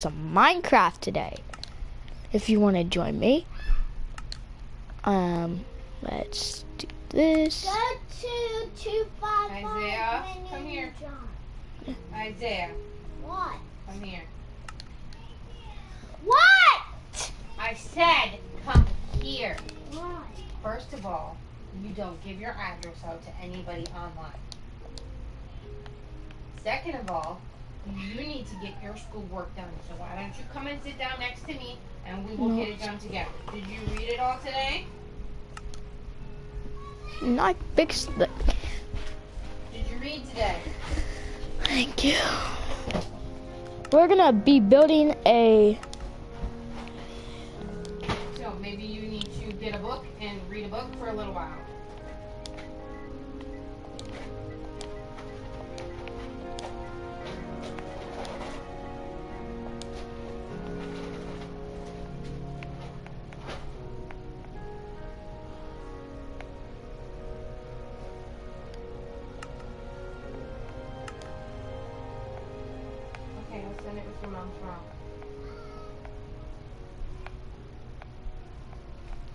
some Minecraft today. If you want to join me, let's do this. Go to 255. Isaiah, come here. Isaiah. What? Come here. What? I said come here. What? First of all, you don't give your address out to anybody online. Second of all, you need to get your schoolwork done. So why don't you come and sit down next to me and we will get it done together. Did you read it all today? Not fix the. Did you read today? Thank you. We're gonna be building a. So maybe you need to get a book and read a book for a little while. Okay, I'll send it with your mom's phone.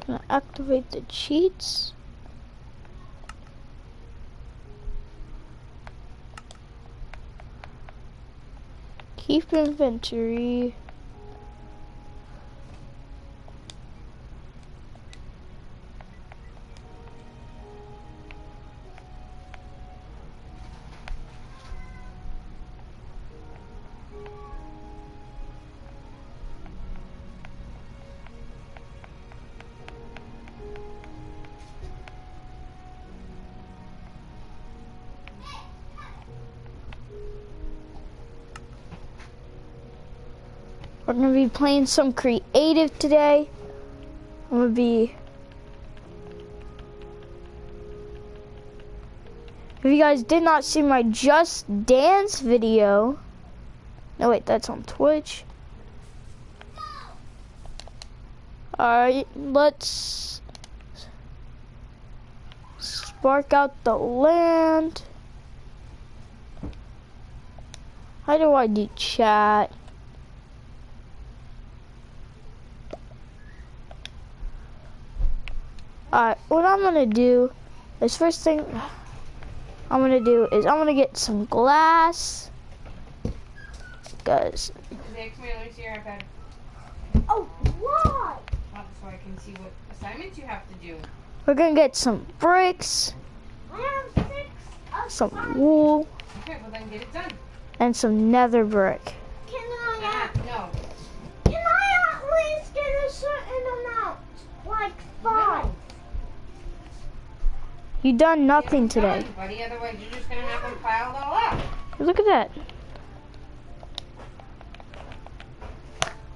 Gonna activate the cheats. Keep inventory. We're gonna be playing some creative today. I'm gonna be. If you guys did not see my Just Dance video, no wait, that's on Twitch. Alright, let's spark out the land. How do I do chat? Alright, what I'm gonna do is first thing I'm gonna do is I'm gonna get some glass. Guys. Next, come here, let me see your iPad. Oh, what? So I can see what assignments you have to do. We're gonna get some bricks, I have 6 some wool, Okay, well then get it done. and some nether brick. Can I, No. can I at least get a certain amount? Like 5? No. You done nothing Get 'em today. done, buddy. Otherwise, you're just gonna have them piled all up. Look at that.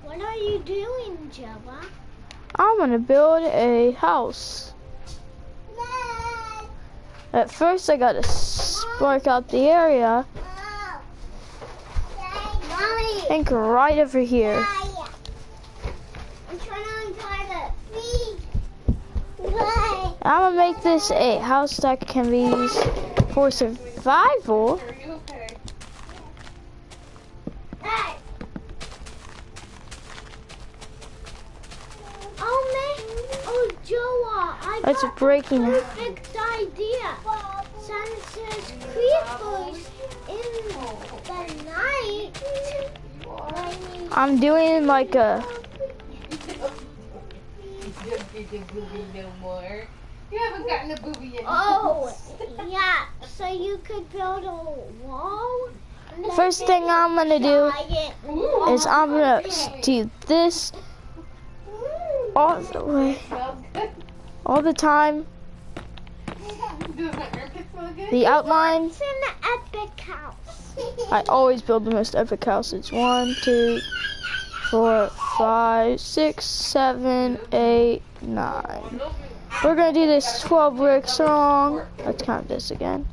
What are you doing, Jabba? I'm gonna build a house. At first I gotta spark out the area. I think right over here. I'm trying to untie the I'm gonna make this a house that can be used for survival. Are you okay? Hey. Oh, Joa, I That's got breaking. a perfect idea. Since there's creepers in the night, I'm doing like a. No more. You haven't gotten a booby yet. oh, yeah, so you could build a wall? First thing I'm gonna do is I'm gonna do this all the way, all the time. Does that work? It smell good? The outline. It's an epic house. I always build the most epic house. It's 1, 2, 4, 5, 6, 7, 8, 9. We're gonna do this 12 bricks long. Let's count this again.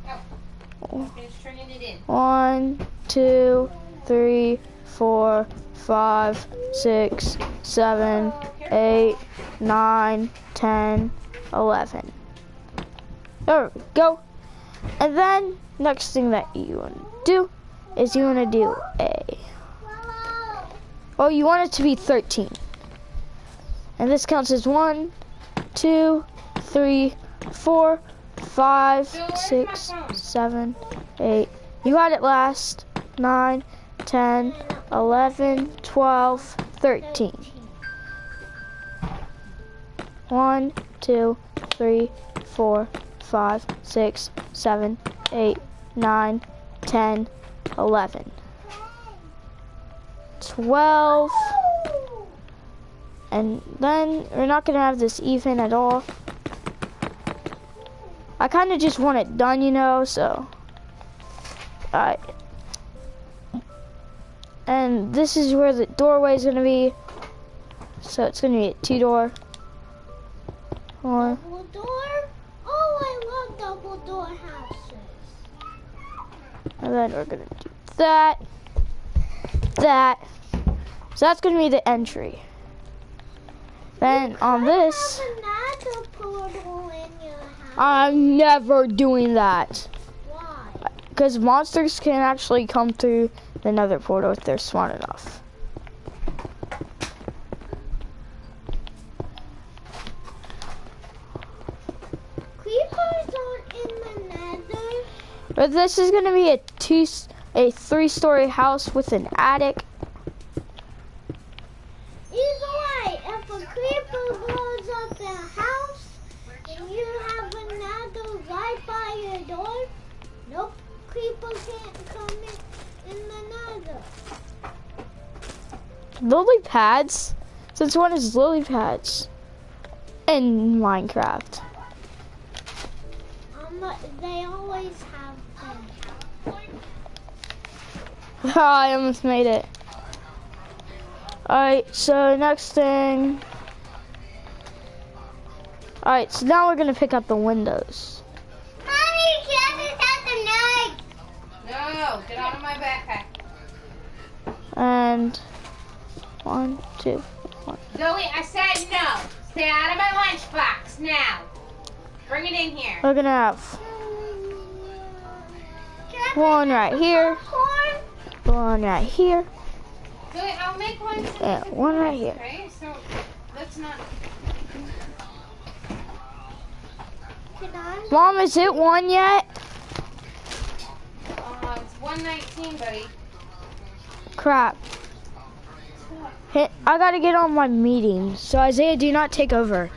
Finish turning it in. 1, 2, 3, 4, 5, 6, 7, 8, 9, 10, 11. There we go. And then next thing that you want to do is you want to do a Oh, you want it to be 13. And this counts as 1, 2, 3, 4, 5, Bill, where's 6, my phone? 7, 8. You got it last. 9, 10, 11, 12, 13. 1, 2, 3, 4, 5, 6, 7, 8, 9, 10, 11, 12. And then we're not gonna have this even at all. I kind of just want it done, you know, so. Alright. And this is where the doorway is gonna be. So it's gonna be a 2-door. Or Double door? Oh, I love double door houses. and then we're gonna do that. That. So that's gonna be the entry. Then on this, I have another portal in your house. I'm never doing that. Why? Because monsters can actually come through the nether portal if they're smart enough. Creepers aren't in the nether. But this is gonna be a 3-story house with an attic. He's right. If a creeper blows up the house and you have another right by your door, nope, creeper can't come in the nether. Lily pads? Since when is lily pads in Minecraft? They always have them. Oh, I almost made it. Alright, so next thing. Alright, so now we're gonna pick up the windows. Mommy, Jess has the knife. No, get out of my backpack. And 1, 2, 1. Zoe, I said no. Stay out of my lunchbox now. Bring it in here. We're gonna have one right here, one right here, Zoe, I'll make one. and one right here. Okay, so let's not. Mom, is it 1 yet? It's 1:19, buddy. Crap. Hey, I gotta get on my meeting. So Isaiah, do not take over.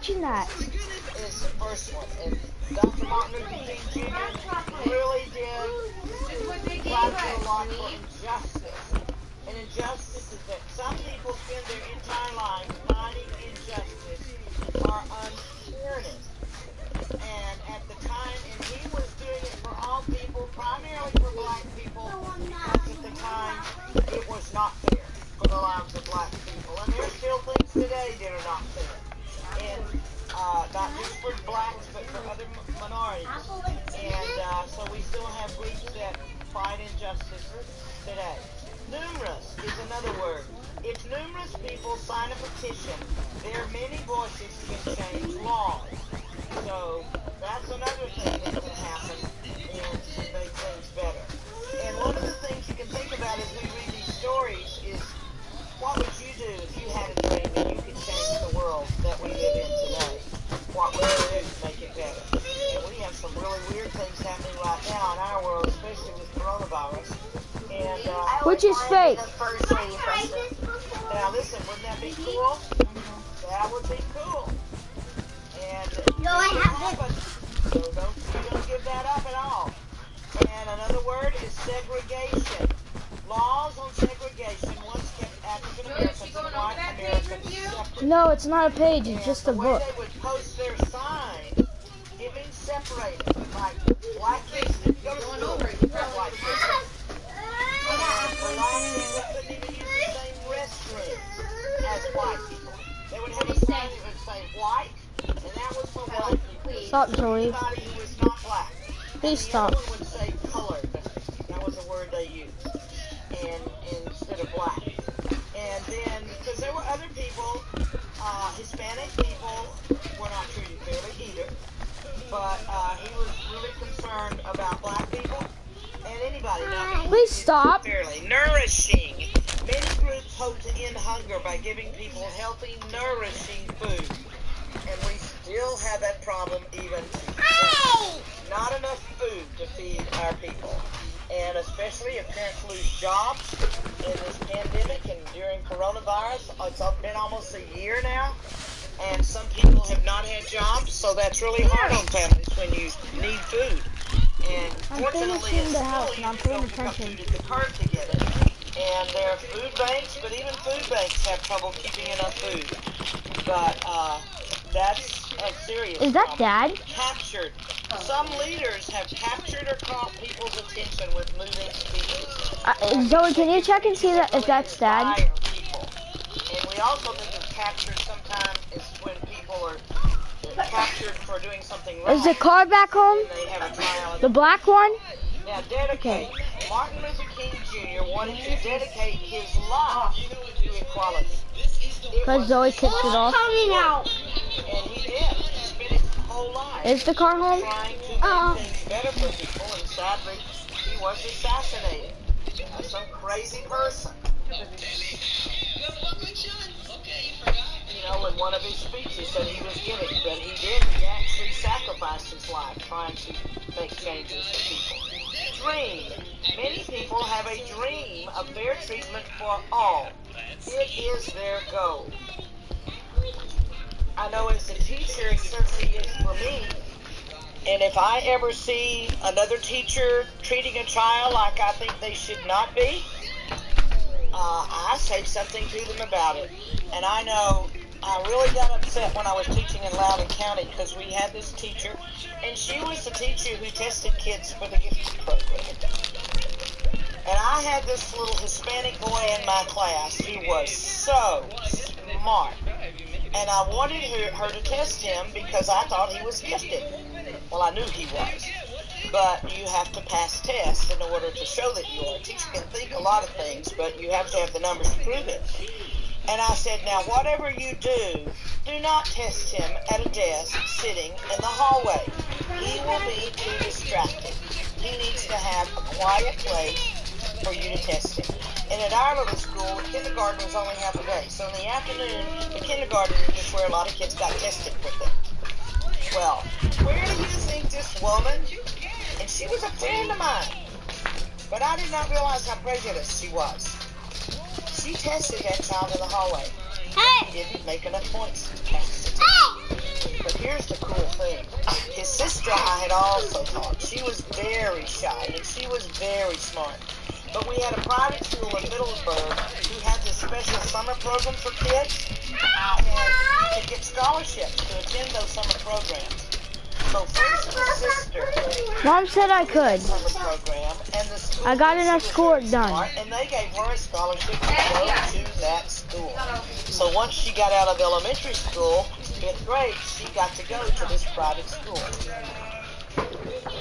watching that. Is the first one. And Dr. Martin Luther King Jr. really did fight a lot for injustice. And injustice is that some people spend their entire lives fighting injustice or unfairness. And at the time, and he was doing it for all people, primarily for black people, because at the time it was not fair for the lives of black people. And there's still things today that are not fair. And not just for blacks, but for other minorities. And so we still have groups that fight injustice today. Numerous is another word. If numerous people sign a petition, there are many voices can change laws. So that's another thing that can happen and make things better. And one of the things you can think about as we read these stories is, what would you do if you had a dream and you could change the world that we live in today? What would you do to make it better? And we have some really weird things happening right now in our world, especially with coronavirus. And Which is fake. Now listen, wouldn't that be cool? That would be cool. And No, I haven't. so don't give that up at all. And another word is segregation. Laws on segregation once kept African Americans and white Americans separate. No, it's not a page. It's just a The way book. they would post their signs, it means separated. Like black kids didn't go to school with white kids. And black people couldn't even use the same restroom as white people. They would have a sign that would say white, and that was for white people. Stop, Joey. Anybody who was not black. Please And stop. the other one would say colored. That was the word they used. And instead of black. And then, because there were other people, Hispanic people were not treated fairly either. But he was really concerned about black people and anybody not Please stop. fairly. Nourishing. Many groups hope to end hunger by giving people healthy, nourishing food. And we still have that problem even today. Not enough food to feed our people. And especially if parents lose jobs in this pandemic and during coronavirus. It's been almost a year now. And some people have not had jobs, so that's really hard on families when you need food. And I'm fortunately, finishing in the school, house you and I'm can go paying pick up attention. food at the cart to get it. And there are food banks, but even food banks have trouble keeping enough food. But that's a serious Is that problem. Dad? Captured. Some leaders have captured or caught people's attention with moving speeches. Zoe, can you check and see that if that's Dad? Inspire people. And we also think of captured sometimes is when people are captured for doing something wrong. Is the car back home? And they have a trial. The black one? Now, dedicate. Martin Luther King Jr. wanted to dedicate his life to equality. Because Zoe kicked it off. Coming out. And he did. He spent his whole life Is the car home? trying to make things better for people, and sadly, he was assassinated by some crazy person. You know, in one of his speeches that he was giving, but he did. He actually sacrificed his life trying to make changes for people. Dream. Many people have a dream of fair treatment for all. It is their goal. I know as a teacher, it certainly is for me. And if I ever see another teacher treating a child like I think they should not be, I say something to them about it. And I know I really got upset when I was teaching in Loudoun County because we had this teacher, and she was the teacher who tested kids for the gift program. And I had this little Hispanic boy in my class who was so smart. And I wanted her to test him because I thought he was gifted. Well, I knew he was. But you have to pass tests in order to show that you are. A teacher can think a lot of things, but you have to have the numbers to prove it. And I said, now, whatever you do not test him at a desk sitting in the hallway. He will be too distracted. He needs to have a quiet place for you to test him. And at our little school, kindergarten was only half a day. So in the afternoon, the kindergarten is where a lot of kids got tested with them. Well, where do you think this woman, and she was a friend of mine, but I did not realize how prejudiced she was. She tested that child in the hallway. Hey! He didn't make enough points to pass it. Hey! But here's the cool thing. His sister I had also taught. She was very shy and she was very smart. But we had a private school in Middlesbrough who had this special summer program for kids. And you could get scholarships to attend those summer programs. So first the sister Mom said I could. summer program, and the school I got enough she was schoolwork very done. smart, and they gave her a scholarship to go to that school. So once she got out of elementary school, 5th grade, she got to go to this private school.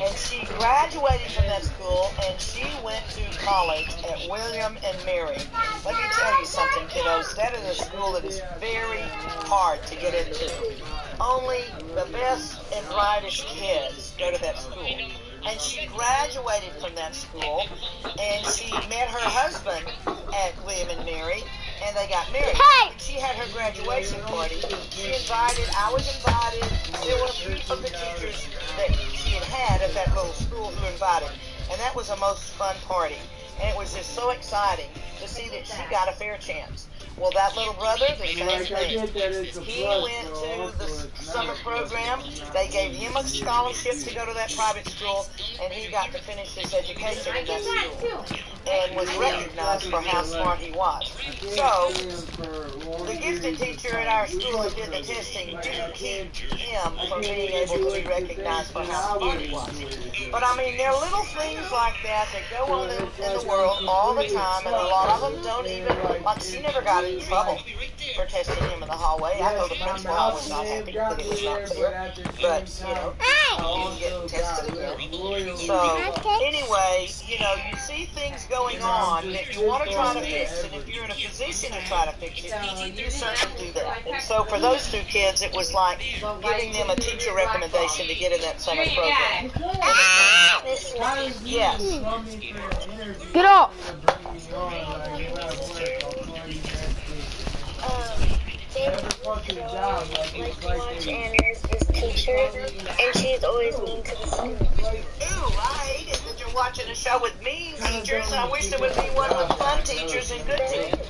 And she graduated from that school, and she went to college at William and Mary. Let me tell you something, kiddos. That is a school that is very hard to get into. Only the best and brightest kids go to that school. And she graduated from that school, and she met her husband at William and Mary, and they got married. Hey! And she had her graduation party. I was invited. There were a few of the teachers that she had at that little school who invited. And that was a most fun party. And it was just so exciting to see that she got a fair chance. Well, that little brother, the same thing. He went to the summer program. They gave him a scholarship to go to that private school, and he got to finish his education in that school and was recognized for how smart he was. So, the gifted teacher at our school who did the testing didn't keep him from being able to be recognized for how smart he was. But I mean, there are little things like that that go on in the world all the time, and a lot of them don't even, like she never got in trouble for testing him in the hallway. I know the principal was not happy that it was not fair, but, you know, he didn't get tested again. So, anyway, you know, you see things going on that you want to try to fix, and if you're in a position to try to fix it, you certainly do that. And so for those two kids, it was like giving them a teacher recommendation to get in that summer program. Yes. Get off! Anna's teacher, and she's always mean to the students. Ooh, I hate it that you're watching a show with mean teachers. I wish there would be one with fun teachers and good teachers.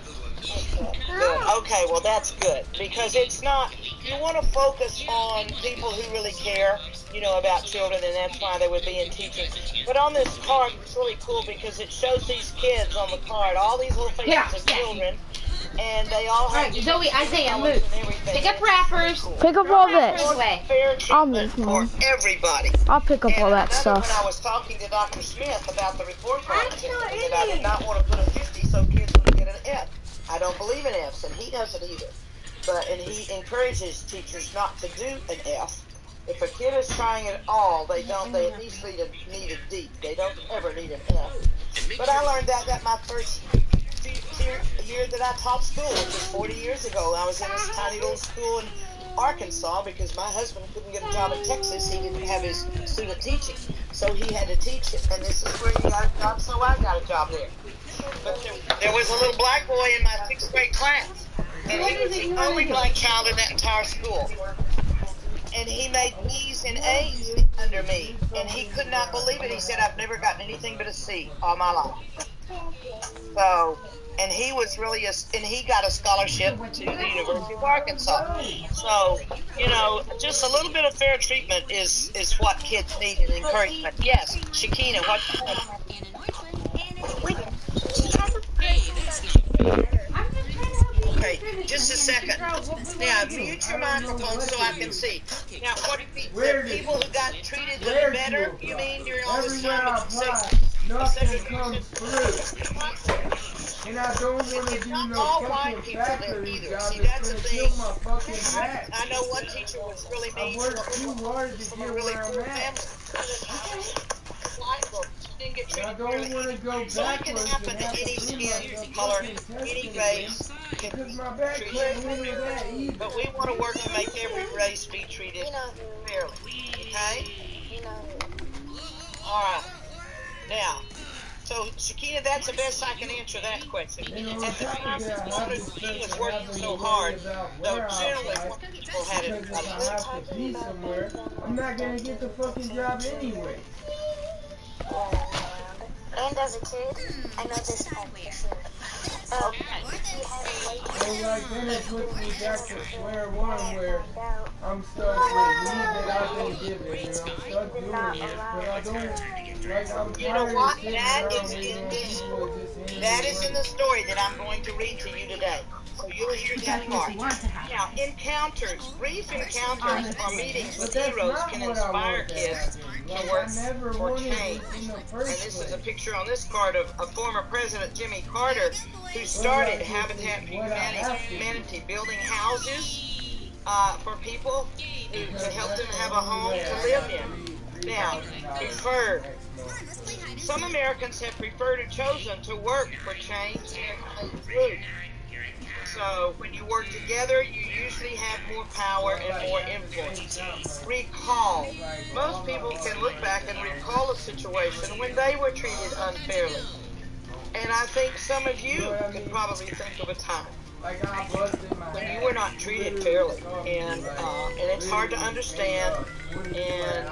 Good. Okay, well that's good, because it's not, you want to focus on people who really care, you know, about children, and that's why they would be in teaching. But on this card, it's really cool because it shows these kids on the card, all these little faces of children, and they all have Zoe, Isaiah, move. Pick up wrappers. Pick up all this. fair I'll treatment move, for Mom. everybody. I'll pick up all that stuff. When I was talking to Dr. Smith about the report card, that I did not want to put a 50 so kids would get an F. I don't believe in Fs, and he doesn't either. And he encourages teachers not to do an F. If a kid is trying at all, they at least need a D. They don't ever need an F. But I learned that my first year that I taught school, which was 40 years ago. I was in this tiny little school in Arkansas because my husband couldn't get a job in Texas. He didn't have his student teaching, so he had to teach it, and this is where he got a job, so I got a job there. But there was a little black boy in my 6th grade class, and he was the only black child in that entire school. And he made B's and A's under me, and he could not believe it. He said, I've never gotten anything but a C all my life. So, and he was really and he got a scholarship to the University of Arkansas. So, you know, just a little bit of fair treatment is what kids need, and encouragement. Yes, Shakina, what? Okay, just a second. Now, mute your microphone so I can see. Now, what do you mean? The people who got treated a little better, you mean, during all this time? Nothing comes through. And I don't want to do no fucking factory job that's going to kill my fucking back. I know one teacher was really mean. I worked too hard to get where I'm at. I don't want to go backwards and have to clean my fucking any race. Because my back can't handle that either. But we want to work to make every race be treated fairly. Okay? Alright. Now, so Shakina, that's the best I can answer that question. At the time, he was working so hard, though generally people had it. Because if I have to be somewhere, I'm not going to get the fucking job anyway. And as a kid, I know this part for sure. So like then it puts me back to square one where I'm stuck with me that I've been given, and I'm stuck doing it, but I don't, like, I'm You know tired of what? sitting That around is waiting in on people to just hand that me is in money. the story that I'm going to read to you today. So you'll hear But that that's what part. you want to happen. Now, encounters, brief encounters or Honestly. meetings But with that's heroes not can what I inspire want to kids happen. to Like, work I never for wanted change. this in the And first this is place. a picture on this card of former President Jimmy Carter, who started Habitat for Humanity, building houses for people to help them have a home to live in. Now, preferred. Some Americans have preferred or chosen to work for change in a group. So when you work together, you usually have more power and more influence. Recall. Most people can look back and recall a situation when they were treated unfairly. And I think some of you could probably think of a time when you were not treated fairly, and it's hard to understand, and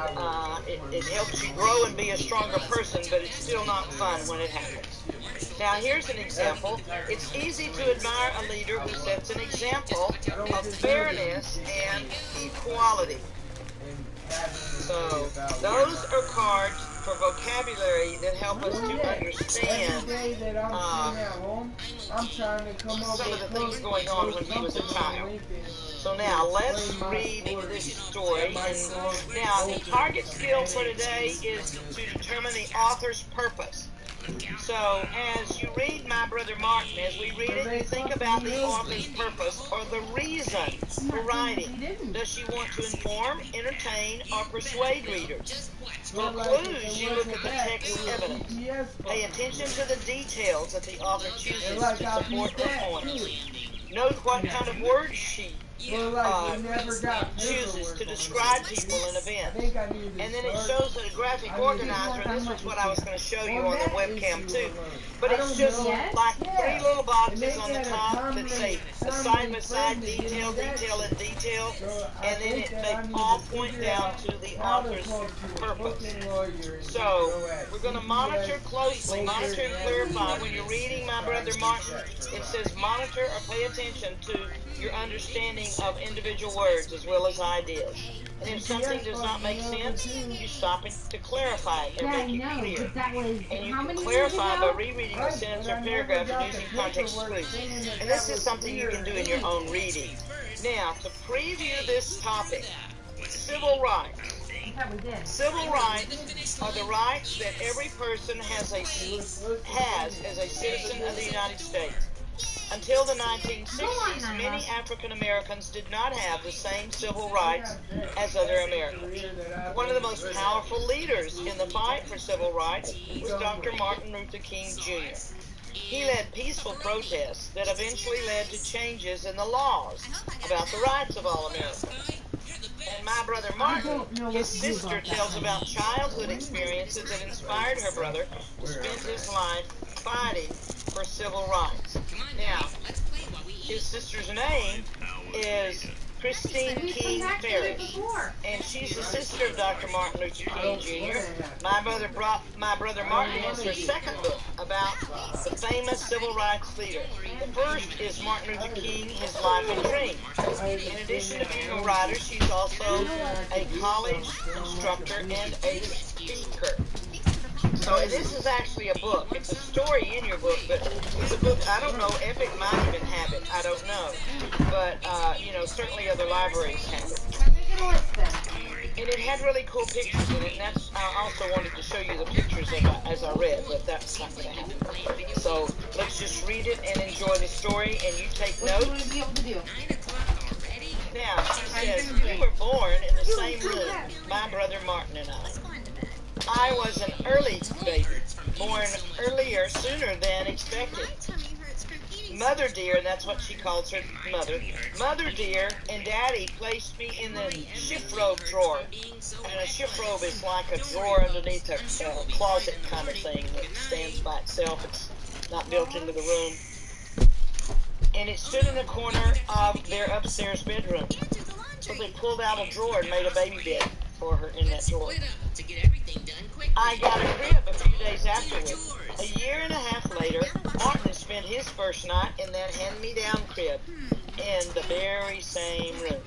it helps you grow and be a stronger person, but it's still not fun when it happens. Now here's an example. It's easy to admire a leader who sets an example of fairness and equality. So those are cards for vocabulary that help us to understand some of the things going on when he was a child. So now let's read this story. And now the target skill for today is to determine the author's purpose. So as you read My Brother Martin, as we read it, you think about the author's purpose or the reason for writing. Does she want to inform, entertain, or persuade readers? For clues, you look at the text evidence. Pay attention to the details that the author chooses to support her point. Note what kind of words she chooses to describe people and events. And then it shows a graphic organizer, and this is what I was going to show you on the webcam too. But it's just like three little boxes on the top that say side-by-side detail, detail, and detail, and then they all point down to the author's purpose. So we're going to monitor closely, monitor and clarify. When you're reading My Brother Martin, it says monitor or pay attention to your understanding of individual words as well as ideas. And if something does not make sense, you stop it to clarify it and make it clear. And you can clarify by rereading a sentence or paragraph and using context clues. And this is something you can do in your own reading. Now, to preview this topic, civil rights. Civil rights are the rights that every person has as a citizen of the United States. Until the 1960s, many African Americans did not have the same civil rights as other Americans. One of the most powerful leaders in the fight for civil rights was Dr. Martin Luther King Jr. He led peaceful protests that eventually led to changes in the laws about the rights of all Americans. And My Brother Martin, his sister, tells about childhood experiences that inspired her brother to spend his life fighting for civil rights. Now, his sister's name is Christine King Ferris, and she's the sister of Dr. Martin Luther King Jr. My Brother Martin is her second book about the famous civil rights leader. The first is Martin Luther King, His Life and Dreams. In addition to being a writer, she's also a college instructor and a speaker. So this is actually a book. It's a story in your book, but it's a book. I don't know. Epic might even have it. I don't know. But, certainly other libraries have it. And it had really cool pictures in it, and I also wanted to show you the pictures as I read, but that's not going to happen. So let's just read it and enjoy the story, and you take notes. Now, she says, we were born in the same room, my brother Martin and I. I was an early baby, born sooner than expected. Mother dear, that's what she calls her mother. Mother dear and Daddy placed me in the shift robe drawer. And a shift robe is like a drawer underneath a closet kind of thing that stands by itself. It's not built into the room. And it stood in the corner of their upstairs bedroom. So they pulled out a drawer and made a baby bed for her in that drawer. I got a crib a few days afterward. A year and a half later, Martin spent his first night in that hand-me-down crib in the very same room.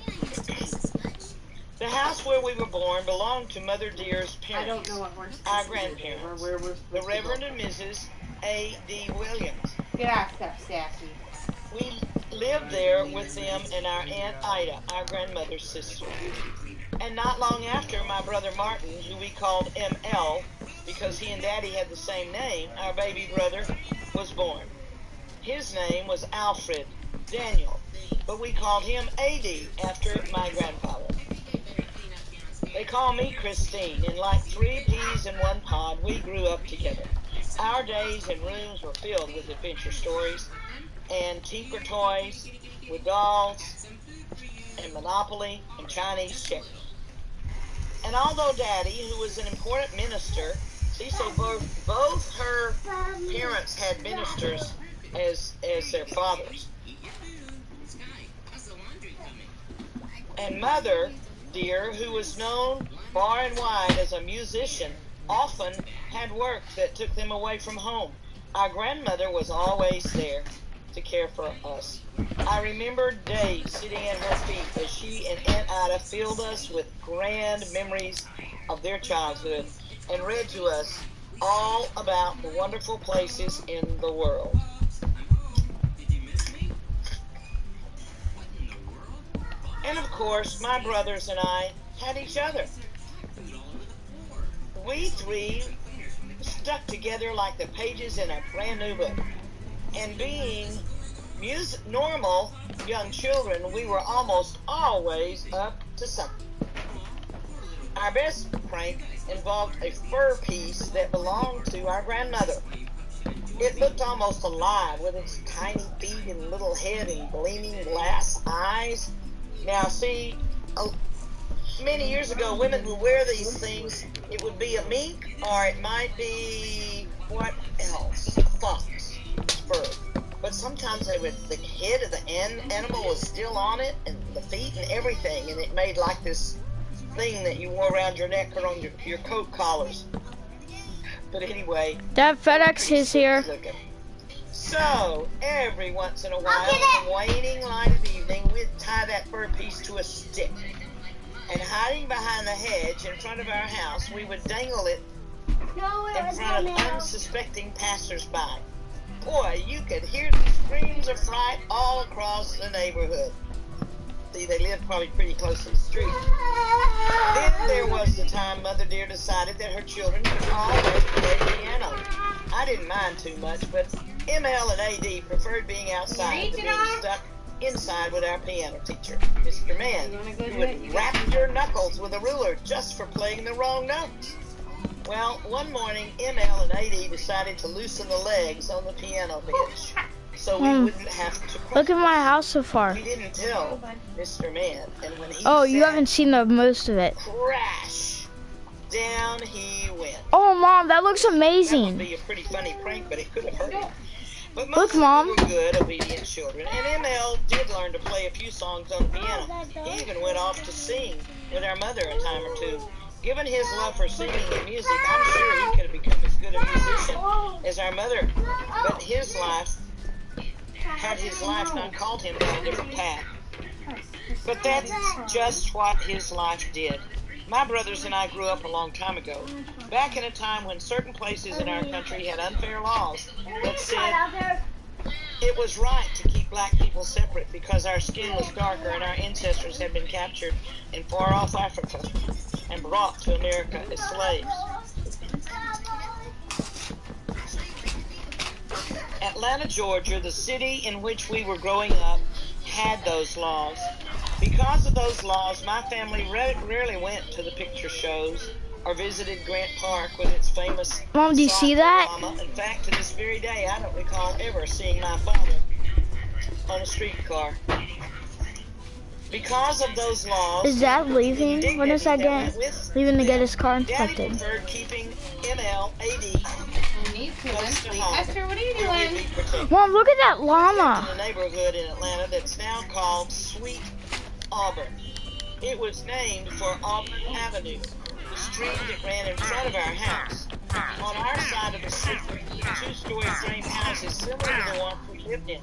The house where we were born belonged to Mother Dear's I don't parents, know what we're supposed our to do. grandparents, Where we're the supposed to Reverend go. and Mrs. A.D. Williams. Get out, stuff, Sassy. We lived there with them and our Aunt Ida, our grandmother's sister. And not long after, my brother Martin, who we called M.L., because he and Daddy had the same name, our baby brother, was born. His name was Alfred Daniel, but we called him A.D. after my grandfather. They call me Christine, and like 3 peas in 1 pod, we grew up together. Our days and rooms were filled with adventure stories, and cheaper toys, with dolls, and Monopoly, and Chinese checkers. And although Daddy, who was an important minister, see, so both her parents had ministers as their fathers. And Mother Dear, who was known far and wide as a musician, often had work that took them away from home. Our grandmother was always there to care for us. I remember days sitting at her feet as she and Aunt Ida filled us with grand memories of their childhood and read to us all about the wonderful places in the world. And of course, my brothers and I had each other. We 3 stuck together like the pages in a brand new book. And being normal young children, we were almost always up to something. Our best prank involved a fur piece that belonged to our grandmother. It looked almost alive with its tiny feet and little head and gleaming glass eyes. Now, see, many years ago, women would wear these things. It would be a mink, or it might be, what else? A fox fur. But sometimes the head of the animal was still on it, and the feet and everything, and it made like this thing that you wore around your neck or on your coat collars. But anyway, Dad, FedEx is here. Looking. So, every once in a while, in the waning light of evening, we'd tie that fur piece to a stick. And hiding behind the hedge in front of our house, we would dangle it in front of unsuspecting passers-by. Boy, you could hear the screams of fright all across the neighborhood. See, they lived probably pretty close to the street. Then there was the time Mother Dear decided that her children could always play piano. I didn't mind too much, but ML and AD preferred being outside to being stuck inside with our piano teacher, Mr. Mann, who would rap your knuckles with a ruler just for playing the wrong notes. Well, one morning, ML and AD decided to loosen the legs on the piano bench so we wouldn't have to practice. Look at my house so far. We didn't tell Mr. Mann, and when he You haven't seen the most of it. Crash! Down he went. Oh, Mom, that looks That would amazing. be a pretty funny prank, but it could have hurt him. But Look, most of Mom. them were good, obedient children, and ML did learn to play a few songs on the piano. He even went off to sing with our mother a time or two. Given his love for singing and music, I'm sure he could have become as good a musician as our mother. But his life not called him down a different path. But that's just what his life did. My brothers and I grew up a long time ago, back in a time when certain places in our country had unfair laws that said it was right to keep black people separate because our skin was darker and our ancestors had been captured in far-off Africa and brought to America as slaves. Atlanta, Georgia, the city in which we were growing up, had those laws. Because of those laws, my family rarely went to the picture shows or visited Grant Park with its famous Mom, do you see that? Llama. In fact, to this very day, I don't recall ever seeing my father on a streetcar. Because of those laws, Is Dad leaving? When is that leaving to get his car Daddy inspected? preferred keeping ML, AD, Me too, close to Leslie. home, Esther, what are you where we'd doing? be protected. Mom, look at that In llama. a neighborhood in Atlanta that's now called Sweet Auburn. It was named for Auburn Avenue, the street that ran in front of our house. On our side of the street, 2-story frame houses similar to the ones we lived in.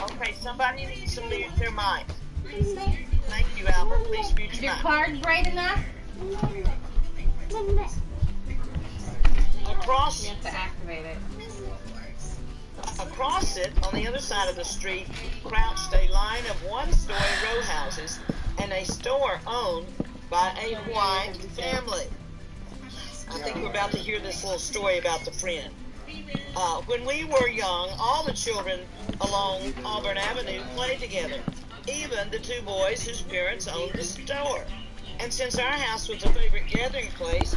Okay, somebody needs to mute their mic. Thank you, Albert. Please mute Is your your mic. card bright enough? Across You have to activate it. Across it, on the other side of the street, crouched a line of one-story row houses and a store owned by a white family. I think we're about to hear this little story about the friend. When we were young, all the children along Auburn Avenue played together, even the two boys whose parents owned the store. And since our house was a favorite gathering place,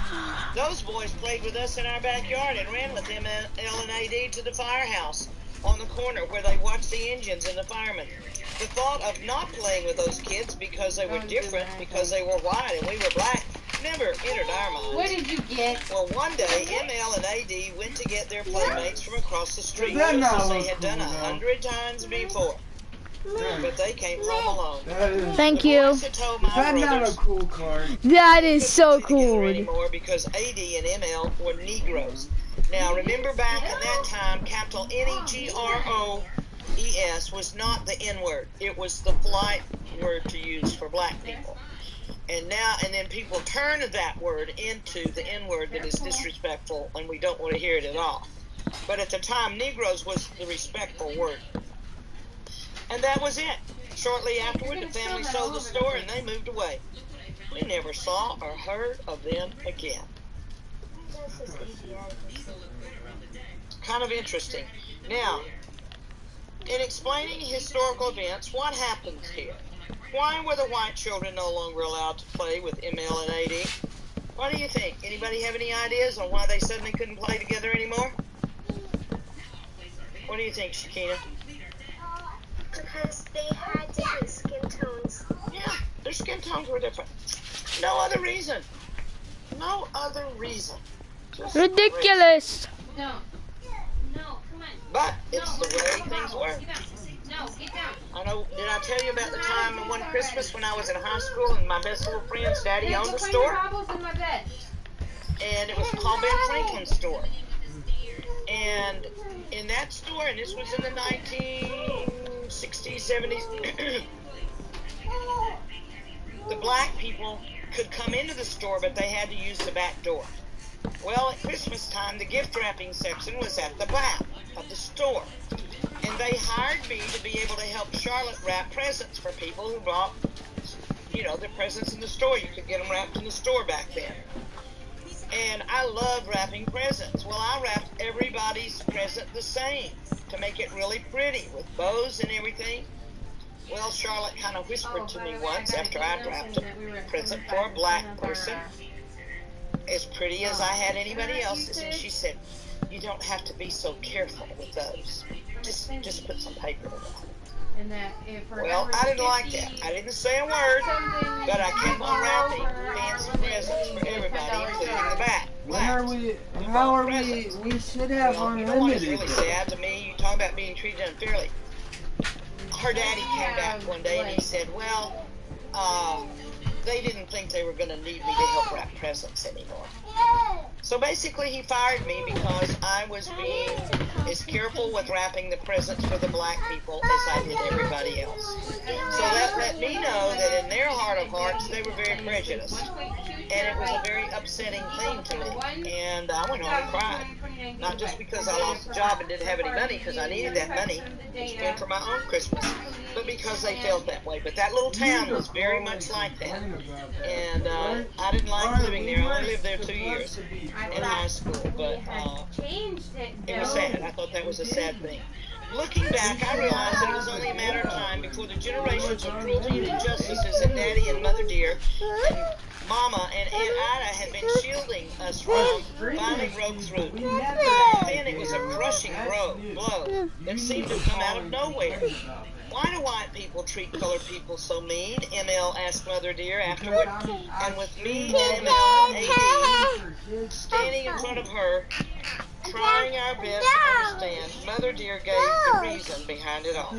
those boys played with us in our backyard and ran with ML and AD to the firehouse on the corner where they watched the engines and the firemen. The thought of not playing with those kids because they were different, because they were white and we were black, never entered our minds. What did you get? Well, one day, ML and AD went to get their playmates from across the street, just as they had done 100 times before. But they came home alone. Thank you. The boys had told my That's not brothers a cool card. That is so couldn't play together cool. anymore because AD and ML were Negroes. Now, remember back at that time, capital Negros was not the N-word. It was the polite word to use for black people. And then people turn that word into the N-word that is disrespectful, and we don't want to hear it at all. But at the time, Negroes was the respectful word. And that was it. Shortly afterward, the family sold the store and they moved away. We never saw or heard of them again. Kind of interesting. Now, in explaining historical events, what happens here? Why were the white children no longer allowed to play with ML and AD? What do you think? Anybody have any ideas on why they suddenly couldn't play together anymore? What do you think, Shakina? Because they had different skin tones. Yeah, their skin tones were different. No other reason. No other reason. Just Ridiculous. No. No, come on. But it's the way things were. Get down. No, get down. I know. Did I tell you about the time one Christmas when I was in high school and my best little friend's daddy owned a store? In my bed. And it was called Ben Franklin's store. And in that store, and this was in the 1960s, 70s, the black people could come into the store, but they had to use the back door. Well, at Christmas time, the gift wrapping section was at the back of the store. And they hired me to be able to help Charlotte wrap presents for people who bought, their presents in the store. You could get them wrapped in the store back then. And I love wrapping presents. Well, I wrapped everybody's present the same to make it really pretty with bows and everything. Well, Charlotte kind of whispered to me once after I'd wrapped a present for a black person, as pretty as I had anybody else's, and she said, "You don't have to be so careful with those. Just put some paper on it." Well, I didn't like that. I didn't say a word, but I kept on wrapping fancy presents for everybody, including the back. We should have You know what is unlimited. really sad to me? You talk about being treated unfairly. Her daddy came back one day and he said, well, they didn't think they were going to need me to help wrap presents anymore. So basically he fired me because I was being as careful with wrapping the presents for the black people as I did everybody else. So that let me know that in their heart of hearts they were very prejudiced. And it was a very upsetting thing to me. And I went home and cried. Not just because I lost a job and didn't have any money, because I needed that money to spend for my own Christmas, but because they felt that way. But that little town was very much like that. And I didn't like living there. I only lived there 2 years in high school, but it was sad. I thought that was a sad thing. Looking back, I realized that it was only a matter of time before the generations of cruelty and injustices that Daddy and Mother Dear and Mama and Aunt Ida had been shielding us from finally broke through. Then it was a crushing blow that seemed to come out of nowhere. Why do white people treat colored people so mean? ML asked Mother Dear afterward. And with me and ML and AD standing in front of her, trying our best to understand, Mother Dear gave the reason behind it all.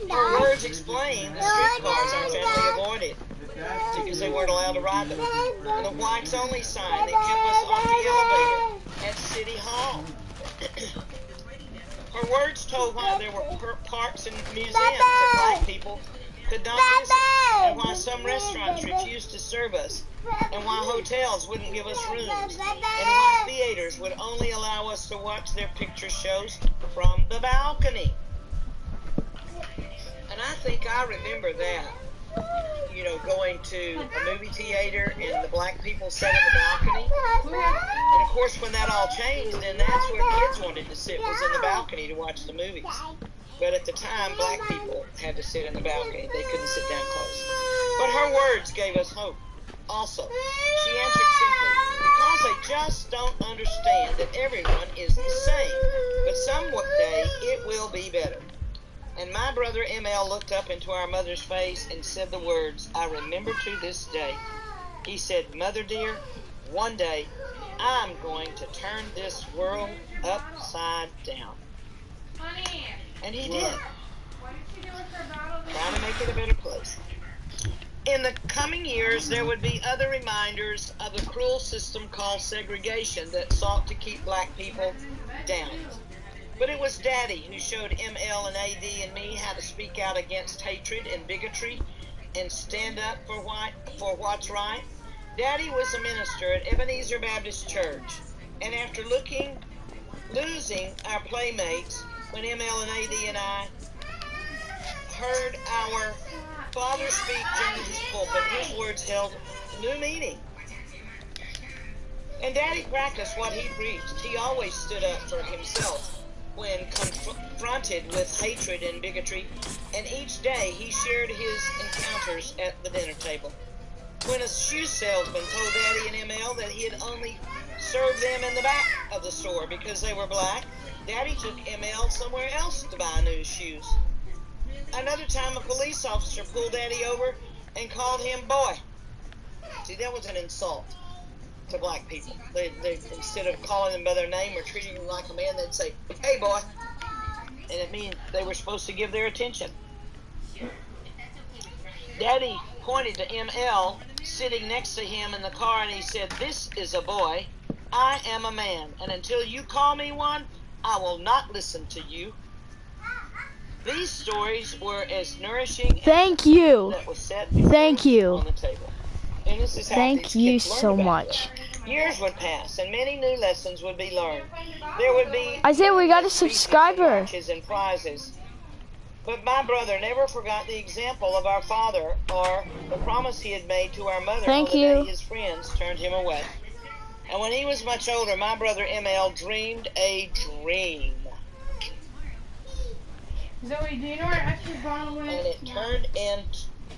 Her words explained the streetcars our family avoided because they weren't allowed to ride them, and the whites only sign that kept us on the elevator at City Hall. Her Her words told why there were parks and museums that black people could not visit, and why some restaurants refused to serve us, and why hotels wouldn't give us rooms, and why theaters would only allow us to watch their picture shows from the balcony. And I think I remember that, you know, going to a movie theater and the black people sat in the balcony. And of course, when that all changed, then that's where kids wanted to sit, was in the balcony to watch the movies. But at the time, black people had to sit in the balcony. They couldn't sit down close. But her words gave us hope. Also, she answered simply, because they just don't understand that everyone is the same. But someday it will be better. And my brother ML looked up into our mother's face and said the words I remember to this day. He said, "Mother dear, one day I'm going to turn this world upside down." And he did. Trying to make it a better place. In the coming years, there would be other reminders of the cruel system called segregation that sought to keep black people down. But it was Daddy who showed ML and AD and me how to speak out against hatred and bigotry and stand up for what's right. Daddy was a minister at Ebenezer Baptist Church, and after losing our playmates, when ML and AD and I heard our father speak from his pulpit, his words held new meaning. And Daddy practiced what he preached. He always stood up for himself when confronted with hatred and bigotry, and each day he shared his encounters at the dinner table. When a shoe salesman told Daddy and ML that he had only served them in the back of the store because they were black, Daddy took ML somewhere else to buy new shoes. Another time, a police officer pulled Daddy over and called him boy. See, that was an insult to black people. They instead of calling them by their name or treating them like a man, they'd say, "Hey, boy." And it means they were supposed to give their attention. Daddy pointed to ML sitting next to him in the car, and he said, "This is a boy. I am a man, and until you call me one, I will not listen to you." These stories were as nourishing Thank you. that was set Thank you. on the table. And this is how Thank these you kids learned so about much. them. Years would pass, and many new lessons would be learned. There would be Isaiah, we got a speeches subscriber. and watches and prizes. But my brother never forgot the example of our father or the promise he had made to our mother Thank on the you. day his friends turned him away. And when he was much older, my brother ML dreamed a dream. Zoe, do you know where extra bottle went?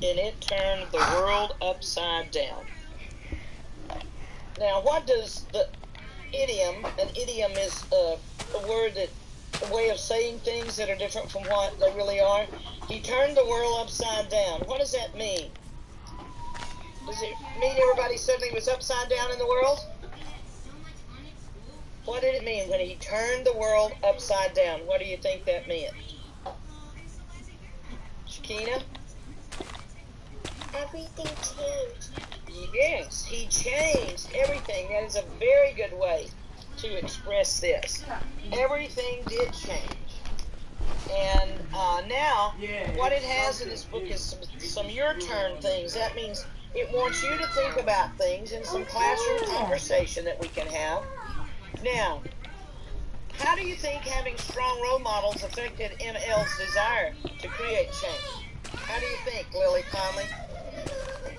And it turned the world upside down. Now, what does the idiom? An idiom is a word that, a way of saying things that are different from what they really are. He turned the world upside down. What does that mean? Does it mean everybody suddenly was upside down in the world? What did it mean when he turned the world upside down? What do you think that meant? Shakina? Everything changed. Yes, he changed everything. That is a very good way to express this. Everything did change. And now, what it has in this book is some your turn things. That means it wants you to think about things in some classroom conversation that we can have. Now, how do you think having strong role models affected ML's desire to create change? How do you think, Lily Conley?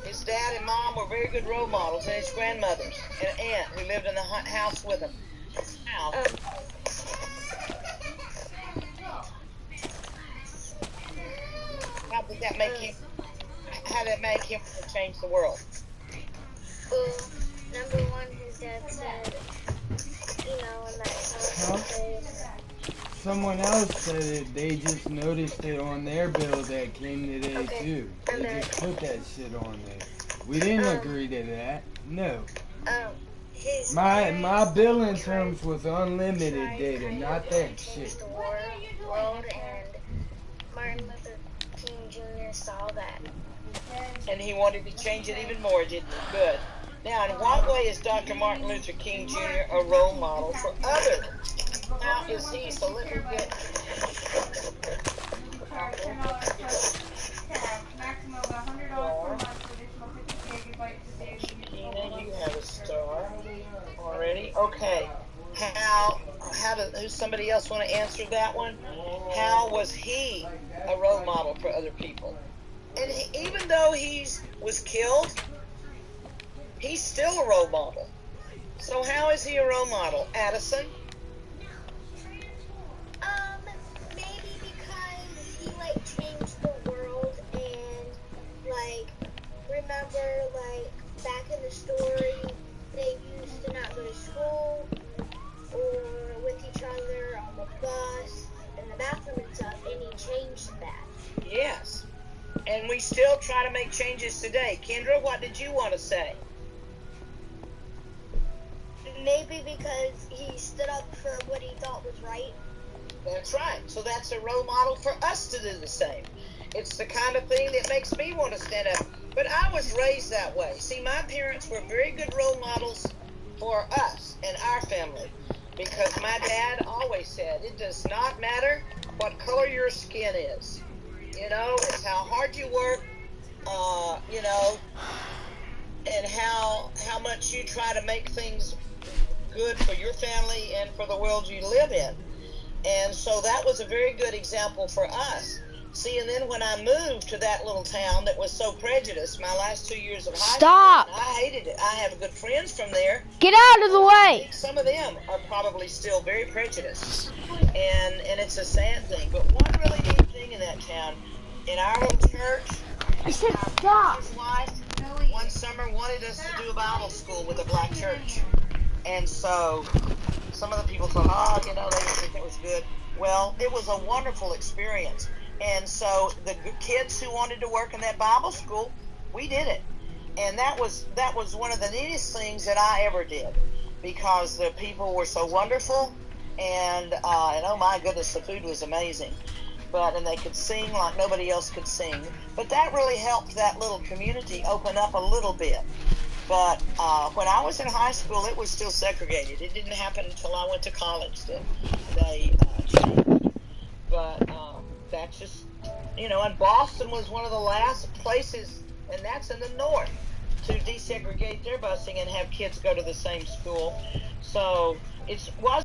His dad and mom were very good role models, and his grandmothers and an aunt who lived in the house with him. How? How did that make him? How did it make him change the world? Well, number one, his dad said, you know, in that song, Someone else said it, they just noticed it on their bill that came today too. They just put that shit on there. We didn't agree to that. No. My billing terms was unlimited data, not that shit. The world, and Martin Luther King Jr. saw that. And he wanted to change it even more, didn't he? Good. Now, in what way is Dr. Martin Luther King Jr. a role model for others? How is he? So let me get. Shakina, you have a star already. Okay. Who's somebody else want to answer that one? How was he a role model for other people? And even though he was killed, he's still a role model. So how is he a role model? Addison? Maybe because he like changed the world and like remember like back in the story they used to not go to school or with each other on the bus in the bathroom and stuff, and he changed that. Yes. And we still try to make changes today. Kendra, what did you want to say? Maybe because he stood up for what he thought was right. That's right. So that's a role model for us to do the same. It's the kind of thing that makes me want to stand up. But I was raised that way. See, my parents were very good role models for us and our family. Because my dad always said, it does not matter what color your skin is. You know, it's how hard you work, you know, and how much you try to make things good for your family and for the world you live in. And so that was a very good example for us. See, and then when I moved to that little town that was so prejudiced, my last 2 years of high school, I hated it. I have good friends from there. Get out of the way! I think some of them are probably still very prejudiced. And it's a sad thing. But one really neat thing in that town, in our little church, I said our stop! pastor's wife, one summer wanted us to do a Bible school with a black church. And so some of the people thought, oh, you know, they didn't think it was good. Well, it was a wonderful experience. And so the kids who wanted to work in that Bible school, we did it. And that was one of the neatest things that I ever did, because the people were so wonderful, and oh my goodness, the food was amazing. And they could sing like nobody else could sing. But that really helped that little community open up a little bit. But when I was in high school, it was still segregated. It didn't happen until I went to college that they changed. But that's just, you know, and Boston was one of the last places, and that's in the north, to desegregate their busing and have kids go to the same school. So it was